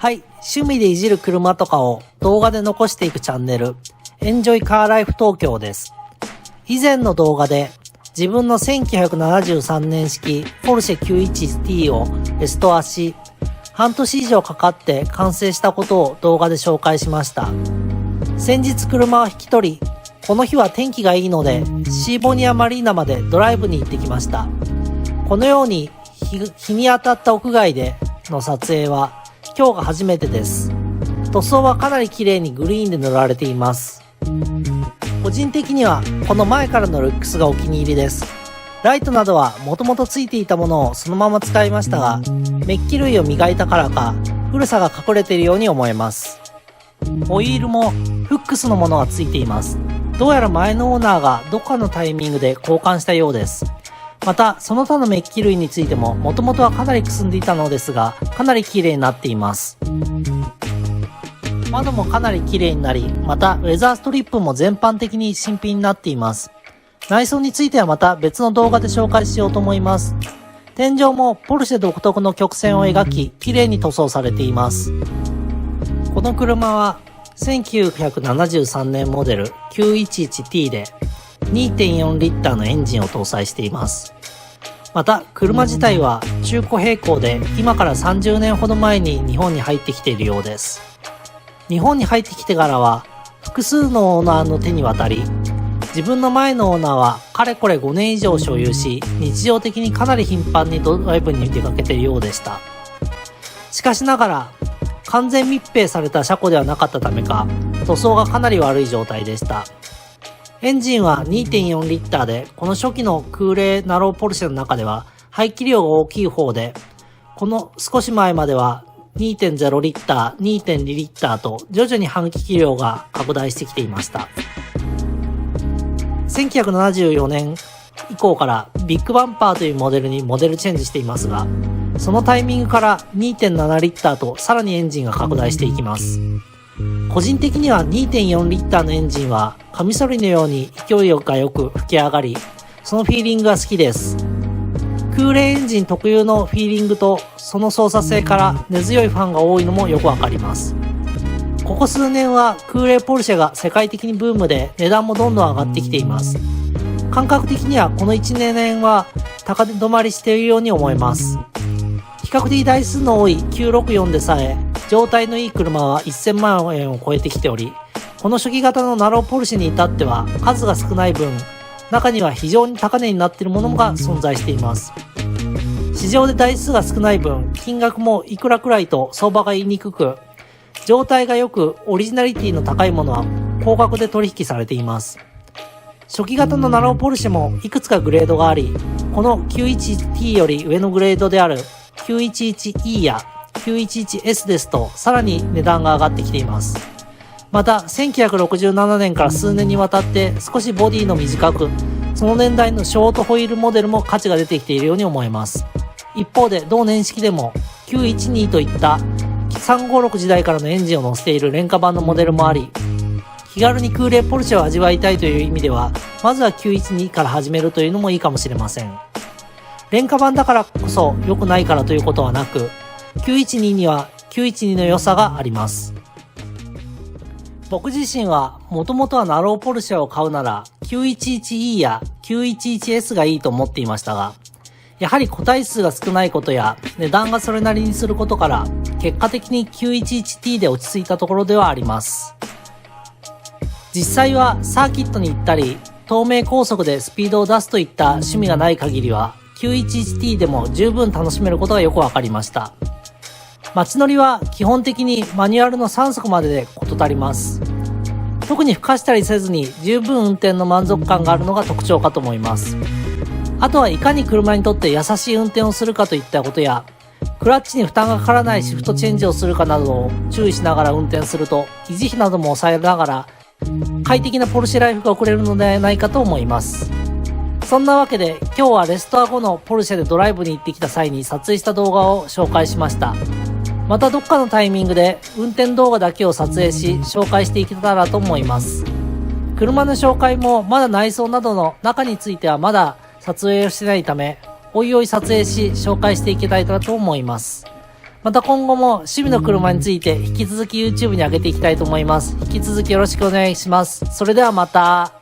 はい、趣味でいじる車とかを動画で残していくチャンネル、エンジョイカーライフ東京です。以前の動画で自分の1973年式ポルシェ 911T をレストアし、半年以上かかって完成したことを動画で紹介しました。先日車を引き取り、この日は天気がいいのでシーボニアマリーナまでドライブに行ってきました。このように日に当たった屋外での撮影は今日が初めてです。塗装はかなり綺麗にグリーンで塗られています。個人的にはこの前からのルックスがお気に入りです。ライトなどはもともとついていたものをそのまま使いましたが、メッキ類を磨いたからか古さが隠れているように思えます。ホイールもフックスのものがついています。どうやら前のオーナーがどっかのタイミングで交換したようです。またその他のメッキ類についてももともとはかなりくすんでいたのですが、かなり綺麗になっています。窓もかなり綺麗になり、またウェザーストリップも全般的に新品になっています。内装についてはまた別の動画で紹介しようと思います。天井もポルシェ独特の曲線を描き、綺麗に塗装されています。この車は1973年モデル 911T で 2.4 リッターのエンジンを搭載しています。また車自体は中古並行で今から30年ほど前に日本に入ってきているようです。日本に入ってきてからは複数のオーナーの手に渡り、自分の前のオーナーはかれこれ5年以上所有し、日常的にかなり頻繁にドライブに出かけているようでした。しかしながら完全密閉された車庫ではなかったためか、塗装がかなり悪い状態でした。エンジンは 2.4 リッターで、この初期の空冷ナローポルシェの中では排気量が大きい方で、この少し前までは 2.0 リッター、2.2 リッターと徐々に排気量が拡大してきていました。1974年以降からビッグバンパーというモデルにモデルチェンジしていますが、そのタイミングから 2.7 リッターとさらにエンジンが拡大していきます。個人的には 2.4 リッターのエンジンはカミソリのように勢いがよく吹き上がり、そのフィーリングが好きです。空冷エンジン特有のフィーリングとその操作性から根強いファンが多いのもよくわかります。ここ数年は空冷ポルシェが世界的にブームで値段もどんどん上がってきています。感覚的にはこの1年は高止まりしているように思えます。比較的台数の多い964でさえ状態のいい車は1000万円を超えてきており、この初期型のナローポルシェに至っては数が少ない分、中には非常に高値になっているものが存在しています。市場で台数が少ない分、金額もいくらくらいと相場が言いにくく、状態が良くオリジナリティの高いものは高額で取引されています。初期型のナローポルシェもいくつかグレードがあり、この 911T より上のグレードである 911E や 911S ですとさらに値段が上がってきています。また1967年から数年にわたって少しボディの短く、その年代のショートホイールモデルも価値が出てきているように思えます。一方で同年式でも912といった356時代からのエンジンを乗せている廉価版のモデルもあり、気軽に空冷ポルシェを味わいたいという意味では、まずは912から始めるというのもいいかもしれません。廉価版だからこそ良くないからということはなく、912には912の良さがあります。僕自身はもともとはナローポルシェを買うなら 911E や 911S がいいと思っていましたが、やはり個体数が少ないことや値段がそれなりにすることから、結果的に 911T で落ち着いたところではあります。実際はサーキットに行ったり、東名高速でスピードを出すといった趣味がない限りは 911T でも十分楽しめることがよくわかりました。街乗りは基本的にマニュアルの3速までで事足ります。特にふかしたりせずに十分運転の満足感があるのが特徴かと思います。あとはいかに車にとって優しい運転をするかといったことや、クラッチに負担がかからないシフトチェンジをするかなどを注意しながら運転すると、維持費なども抑えながら快適なポルシェライフが送れるのではないかと思います。そんなわけで今日はレストア後のポルシェでドライブに行ってきた際に撮影した動画を紹介しました。またどっかのタイミングで運転動画だけを撮影し紹介していけたらと思います。車の紹介もまだ内装などの中についてはまだ撮影をしてないため、おいおい撮影し紹介していきたいと思います。また今後も趣味の車について引き続き YouTube に上げていきたいと思います。引き続きよろしくお願いします。それではまた。